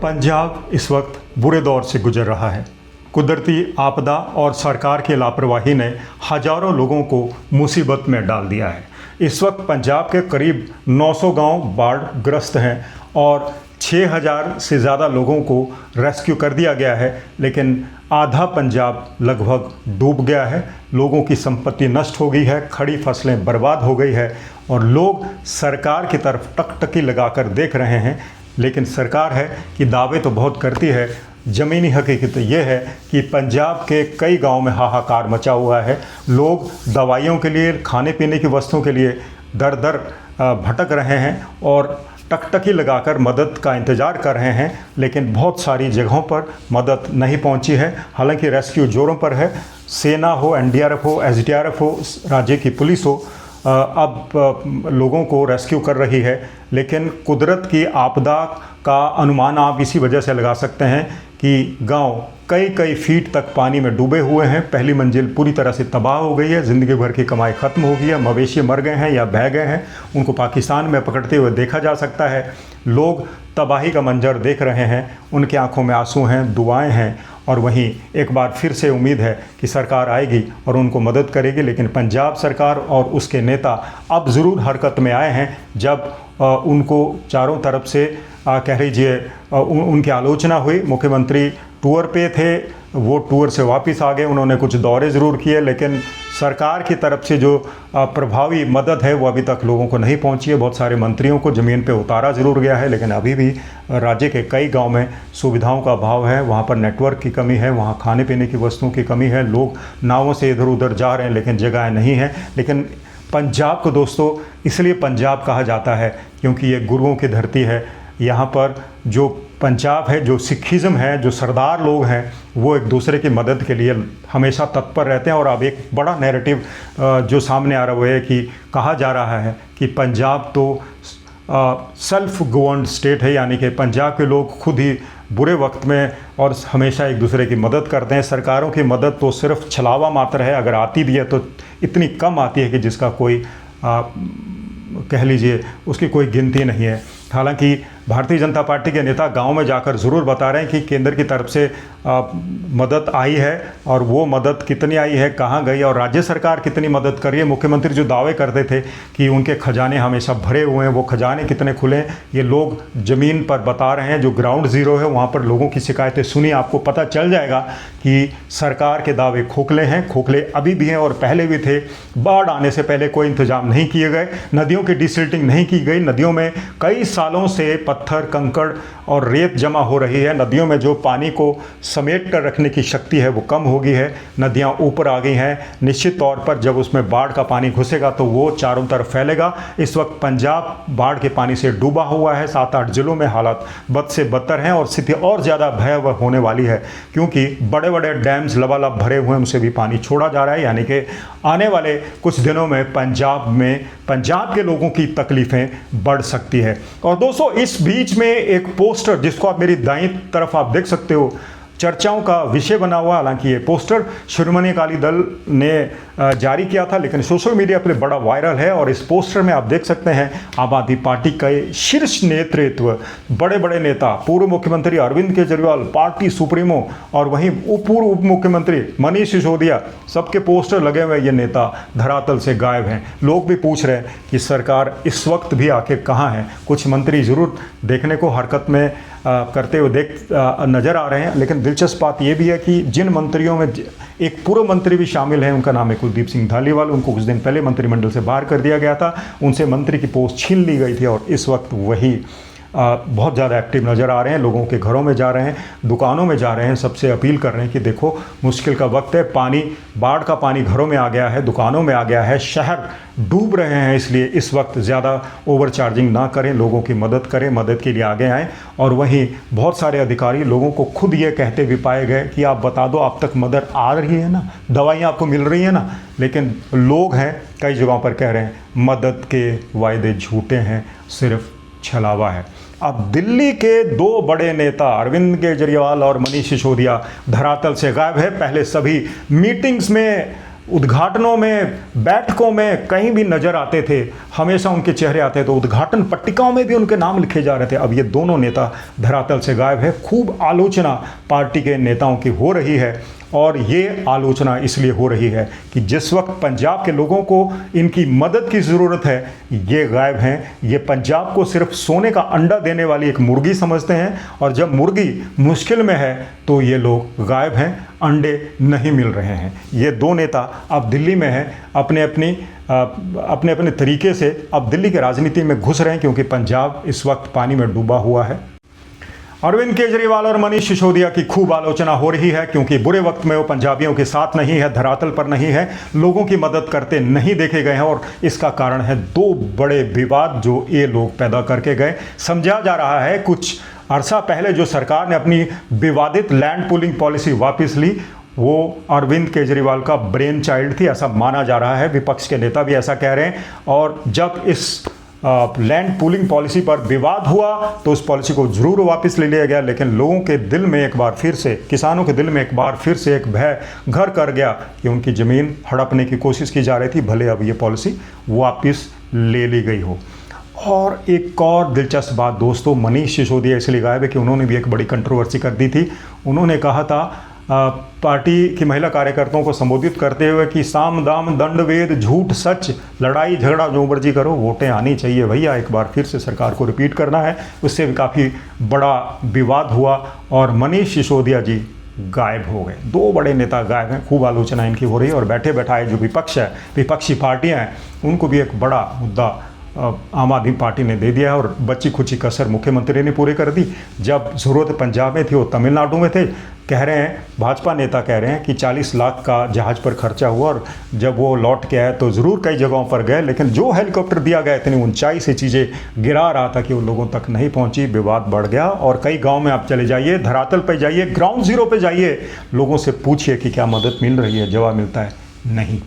पंजाब इस वक्त बुरे दौर से गुजर रहा है। कुदरती आपदा और सरकार की लापरवाही ने हजारों लोगों को मुसीबत में डाल दिया है। इस वक्त पंजाब के करीब 900 गांव बाढ़ ग्रस्त हैं और 6000 से ज़्यादा लोगों को रेस्क्यू कर दिया गया है, लेकिन आधा पंजाब लगभग डूब गया है। लोगों की संपत्ति नष्ट हो गई है, खड़ी फसलें बर्बाद हो गई है और लोग सरकार की तरफ टकटकी लगाकर देख रहे हैं। लेकिन सरकार है कि दावे तो बहुत करती है, ज़मीनी हकीकत ये है कि पंजाब के कई गांव में हाहाकार मचा हुआ है। लोग दवाइयों के लिए, खाने पीने की वस्तुओं के लिए दर दर भटक रहे हैं और टकटकी लगाकर मदद का इंतज़ार कर रहे हैं, लेकिन बहुत सारी जगहों पर मदद नहीं पहुंची है। हालांकि रेस्क्यू जोरों पर है। सेना हो, एनडीआरएफ हो, एसडीआरएफ हो, राज्य की पुलिस हो, अब लोगों को रेस्क्यू कर रही है। लेकिन कुदरत की आपदा का अनुमान आप इसी वजह से लगा सकते हैं कि गांव कई कई फीट तक पानी में डूबे हुए हैं। पहली मंजिल पूरी तरह से तबाह हो गई है, ज़िंदगी भर की कमाई ख़त्म हो गई है, मवेशी मर गए हैं या बह गए हैं। उनको पाकिस्तान में पकड़ते हुए देखा जा सकता है। लोग तबाही का मंजर देख रहे हैं, उनकी आंखों में आंसू हैं, दुआएं हैं और वहीं एक बार फिर से उम्मीद है कि सरकार आएगी और उनको मदद करेगी। लेकिन पंजाब सरकार और उसके नेता अब ज़रूर हरकत में आए हैं। जब उनको चारों तरफ से कह लीजिए उनकी आलोचना हुई, मुख्यमंत्री टूर पे थे, वो टूर से वापस आ गए। उन्होंने कुछ दौरे ज़रूर किए, लेकिन सरकार की तरफ से जो प्रभावी मदद है वो अभी तक लोगों को नहीं पहुंची है। बहुत सारे मंत्रियों को ज़मीन पे उतारा ज़रूर गया है, लेकिन अभी भी राज्य के कई गांव में सुविधाओं का अभाव है। वहां पर नेटवर्क की कमी है, वहां खाने पीने की वस्तुओं की कमी है। लोग नावों से इधर उधर जा रहे हैं, लेकिन जगह नहीं है। लेकिन पंजाब को दोस्तों इसलिए पंजाब कहा जाता है क्योंकि ये गुरुओं की धरती है। यहाँ पर जो पंजाब है, जो सिखिज़्म है, जो सरदार लोग हैं, वो एक दूसरे की मदद के लिए हमेशा तत्पर रहते हैं। और अब एक बड़ा नैरेटिव जो सामने आ रहा है कि कहा जा रहा है कि पंजाब तो सेल्फ गवर्नड स्टेट है, यानी कि पंजाब के लोग खुद ही बुरे वक्त में और हमेशा एक दूसरे की मदद करते हैं। सरकारों की मदद तो सिर्फ छलावा मात्र है, अगर आती भी है तो इतनी कम आती है कि जिसका कोई कह लीजिए उसकी कोई गिनती नहीं है। हालांकि भारतीय जनता पार्टी के नेता गांव में जाकर ज़रूर बता रहे हैं कि केंद्र की तरफ से मदद आई है और वो मदद कितनी आई है, कहां गई और राज्य सरकार कितनी मदद कर रही है। मुख्यमंत्री जो दावे करते थे कि उनके खजाने हमेशा भरे हुए हैं, वो खजाने कितने खुले हैं, ये लोग ज़मीन पर बता रहे हैं। जो ग्राउंड ज़ीरो है वहाँ पर लोगों की शिकायतें सुनी, आपको पता चल जाएगा कि सरकार के दावे खोखले हैं। खोखले अभी भी हैं और पहले भी थे। बाढ़ आने से पहले कोई इंतजाम नहीं किए गए, नदियों की डिसिल्टिंग नहीं की गई। नदियों में कई सालों से पत्थर, कंकड़ और रेत जमा हो रही है। नदियों में जो पानी को समेट कर रखने की शक्ति है वो कम हो गई है। नदियां ऊपर आ गई हैं। निश्चित तौर पर जब उसमें बाढ़ का पानी घुसेगा तो वो चारों तरफ फैलेगा। इस वक्त पंजाब बाढ़ के पानी से डूबा हुआ है। 7-8 जिलों में हालात बद से बदतर हैं और स्थिति और ज़्यादा भयावह होने वाली है, क्योंकि बड़े बड़े डैम्स लबालब भरे हुए हैं, उनसे भी पानी छोड़ा जा रहा है। यानी कि आने वाले कुछ दिनों में पंजाब के लोगों की तकलीफ़ें बढ़ सकती है। और दोस्तों इस बीच में एक पोस्टर, जिसको आप मेरी दाईं तरफ आप देख सकते हो, चर्चाओं का विषय बना हुआ। हालांकि ये पोस्टर शिरोमणि अकाली दल ने जारी किया था, लेकिन सोशल मीडिया पर बड़ा वायरल है। और इस पोस्टर में आप देख सकते हैं आम आदमी पार्टी का शीर्ष नेतृत्व, बड़े बड़े नेता, पूर्व मुख्यमंत्री अरविंद केजरीवाल, पार्टी सुप्रीमो, और वहीं पूर्व उप मुख्यमंत्री मनीष सिसोदिया, सबके पोस्टर लगे हुए। ये नेता धरातल से गायब हैं। लोग भी पूछ रहे हैं कि सरकार इस वक्त भी आखिर कहाँ है। कुछ मंत्री ज़रूर देखने को हरकत में करते हुए नज़र आ रहे हैं, लेकिन दिलचस्प बात यह भी है कि जिन मंत्रियों में एक पूर्व मंत्री भी शामिल हैं, उनका नाम है कुलदीप सिंह धालीवाल। उनको कुछ दिन पहले मंत्रिमंडल से बाहर कर दिया गया था, उनसे मंत्री की पोस्ट छीन ली गई थी और इस वक्त वही बहुत ज़्यादा एक्टिव नज़र आ रहे हैं। लोगों के घरों में जा रहे हैं, दुकानों में जा रहे हैं, सबसे अपील कर रहे हैं कि देखो मुश्किल का वक्त है, पानी, बाढ़ का पानी घरों में आ गया है, दुकानों में आ गया है, शहर डूब रहे हैं। इसलिए इस वक्त ज़्यादा ओवर चार्जिंग ना करें, लोगों की मदद करें, मदद के लिए आगे आएँ। और वहीं बहुत सारे अधिकारी लोगों को खुद ये कहते भी पाए गए कि आप बता दो, आप तक मदद आ रही है ना, दवाइयाँ आपको मिल रही है ना। लेकिन लोग हैं कई जगहों पर कह रहे हैं मदद के वायदे झूठे हैं, सिर्फ छलावा है। अब दिल्ली के दो बड़े नेता अरविंद केजरीवाल और मनीष सिसोदिया धरातल से गायब है। पहले सभी मीटिंग्स में उद्घाटनों में, बैठकों में कहीं भी नजर आते थे, हमेशा उनके चेहरे आते थे, उद्घाटन पट्टिकाओं में भी उनके नाम लिखे जा रहे थे। अब ये दोनों नेता धरातल से गायब है। खूब आलोचना पार्टी के नेताओं की हो रही है और ये आलोचना इसलिए हो रही है कि जिस वक्त पंजाब के लोगों को इनकी मदद की ज़रूरत है, ये गायब हैं। ये पंजाब को सिर्फ सोने का अंडा देने वाली एक मुर्गी समझते हैं और जब मुर्गी मुश्किल में है तो ये लोग गायब हैं, अंडे नहीं मिल रहे हैं। ये दो नेता अब दिल्ली में हैं, अपने अपने तरीके से अब दिल्ली की राजनीति में घुस रहे हैं क्योंकि पंजाब इस वक्त पानी में डूबा हुआ है। अरविंद केजरीवाल और मनीष सिसोदिया की खूब आलोचना हो रही है क्योंकि बुरे वक्त में वो पंजाबियों के साथ नहीं है, धरातल पर नहीं है, लोगों की मदद करते नहीं देखे गए हैं और इसका कारण है दो बड़े विवाद जो ये लोग पैदा करके गए। समझा जा रहा है कुछ अरसा पहले जो सरकार ने अपनी विवादित लैंड पूलिंग पॉलिसी वापस ली, वो अरविंद केजरीवाल का ब्रेन चाइल्ड थी, ऐसा माना जा रहा है। विपक्ष के नेता भी ऐसा कह रहे हैं और जब इस लैंड पूलिंग पॉलिसी पर विवाद हुआ तो उस पॉलिसी को जरूर वापस ले लिया गया, लेकिन लोगों के दिल में एक बार फिर से, किसानों के दिल में एक बार फिर से एक भय घर कर गया कि उनकी ज़मीन हड़पने की कोशिश की जा रही थी, भले अब ये पॉलिसी वापस ले ली गई हो। और एक और दिलचस्प बात दोस्तों, मनीष सिसोदिया इसलिए गायब है कि उन्होंने भी एक बड़ी कंट्रोवर्सी कर दी थी। उन्होंने कहा था पार्टी की महिला कार्यकर्ताओं को संबोधित करते हुए कि साम दाम दंड वेद झूठ सच लड़ाई झगड़ा जो मर्जी करो, वोटें आनी चाहिए भैया, एक बार फिर से सरकार को रिपीट करना है। उससे भी काफ़ी बड़ा विवाद हुआ और मनीष सिसोदिया जी गायब हो गए। दो बड़े नेता गायब हैं, खूब आलोचना इनकी हो रही है और बैठे बैठाए जो विपक्ष है, विपक्षी पार्टियां हैं, उनको भी एक बड़ा मुद्दा आम आदमी पार्टी ने दे दिया है और बच्ची खुची कसर मुख्यमंत्री ने पूरी कर दी। जब ज़रूरत पंजाब में थी वो तमिलनाडु में थे। कह रहे हैं, भाजपा नेता कह रहे हैं कि 40 लाख का जहाज़ पर खर्चा हुआ और जब वो लौट के आए तो ज़रूर कई जगहों पर गए, लेकिन जो हेलीकॉप्टर दिया गया इतनी ऊंचाई से चीज़ें गिरा रहा था कि वो लोगों तक नहीं पहुंची। विवाद बढ़ गया और कई गाँव में आप चले जाइए, धरातल पर जाइए, ग्राउंड ज़ीरो पर जाइए, लोगों से पूछिए कि क्या मदद मिल रही है, जवाब मिलता है नहीं।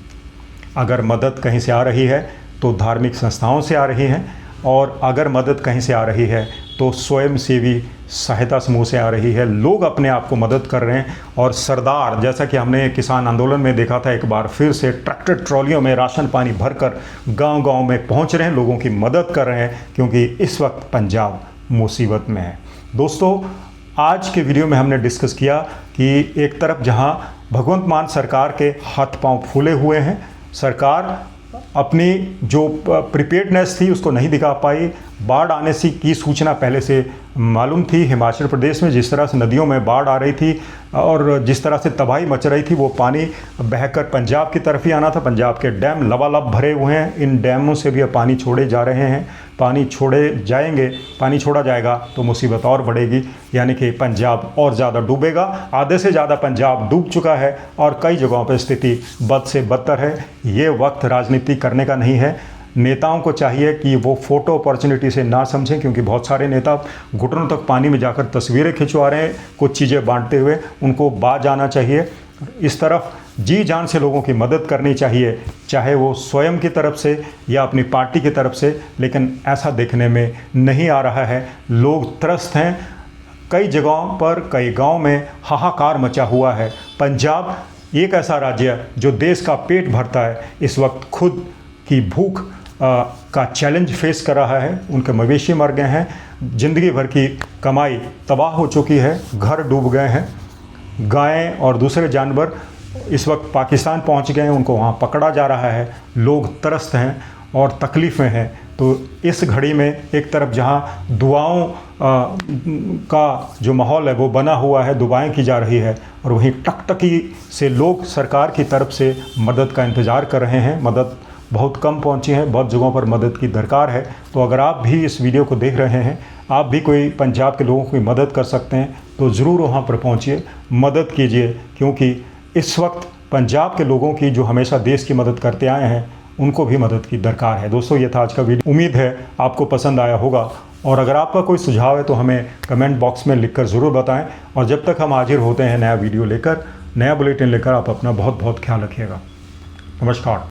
अगर मदद कहीं से आ रही है तो धार्मिक संस्थाओं से आ रही हैं और अगर मदद कहीं से आ रही है तो स्वयंसेवी सहायता समूह से आ रही है। लोग अपने आप को मदद कर रहे हैं और सरदार, जैसा कि हमने किसान आंदोलन में देखा था, एक बार फिर से ट्रैक्टर ट्रॉलियों में राशन पानी भरकर गांव-गांव में पहुंच रहे हैं, लोगों की मदद कर रहे हैं क्योंकि इस वक्त पंजाब मुसीबत में है। दोस्तों, आज के वीडियो में हमने डिस्कस किया कि एक तरफ जहां भगवंत मान सरकार के हाथ पांव फूले हुए हैं, सरकार अपनी जो प्रिपेयर्डनेस थी उसको नहीं दिखा पाई। बाढ़ आने से की सूचना पहले से मालूम थी। हिमाचल प्रदेश में जिस तरह से नदियों में बाढ़ आ रही थी और जिस तरह से तबाही मच रही थी, वो पानी बहकर पंजाब की तरफ ही आना था। पंजाब के डैम लबालब भरे हुए हैं, इन डैमों से भी अब पानी छोड़े जा रहे हैं। पानी छोड़े जाएंगे, पानी छोड़ा जाएगा तो मुसीबत और बढ़ेगी, यानी कि पंजाब और ज़्यादा डूबेगा। आधे से ज़्यादा पंजाब डूब चुका है और कई जगहों पर स्थिति बद से बदतर है। ये वक्त राजनीति करने का नहीं है। नेताओं को चाहिए कि वो फ़ोटो अपॉर्चुनिटी से ना समझें, क्योंकि बहुत सारे नेता घुटनों तक पानी में जाकर तस्वीरें खिंचवा रहे हैं कुछ चीज़ें बांटते हुए। उनको बाज आना चाहिए, इस तरफ जी जान से लोगों की मदद करनी चाहिए, चाहे वो स्वयं की तरफ से या अपनी पार्टी की तरफ से, लेकिन ऐसा देखने में नहीं आ रहा है। लोग त्रस्त हैं। कई जगहों पर, कई गांव में हाहाकार मचा हुआ है। पंजाब एक ऐसा राज्य जो देश का पेट भरता है, इस वक्त खुद की भूख का चैलेंज फेस कर रहा है। उनके मवेशी मर गए हैं, ज़िंदगी भर की कमाई तबाह हो चुकी है, घर डूब गए हैं, गायें और दूसरे जानवर इस वक्त पाकिस्तान पहुंच गए हैं, उनको वहां पकड़ा जा रहा है। लोग त्रस्त हैं और तकलीफ़ में हैं। तो इस घड़ी में एक तरफ जहां दुआओं का जो माहौल है वो बना हुआ है, दुआएं की जा रही है, और वहीं टकटकी से लोग सरकार की तरफ से मदद का इंतज़ार कर रहे हैं। मदद बहुत कम पहुंची है, बहुत जगहों पर मदद की दरकार है। तो अगर आप भी इस वीडियो को देख रहे हैं, आप भी कोई पंजाब के लोगों की मदद कर सकते हैं तो ज़रूर वहाँ पर पहुँचिए, मदद कीजिए, क्योंकि इस वक्त पंजाब के लोगों की जो हमेशा देश की मदद करते आए हैं, उनको भी मदद की दरकार है। दोस्तों, ये था आज का वीडियो। उम्मीद है आपको पसंद आया होगा और अगर आपका कोई सुझाव है तो हमें कमेंट बॉक्स में लिखकर ज़रूर बताएं। और जब तक हम हाजिर होते हैं नया वीडियो लेकर, नया बुलेटिन लेकर, आप अपना बहुत बहुत ख्याल रखिएगा। नमस्कार।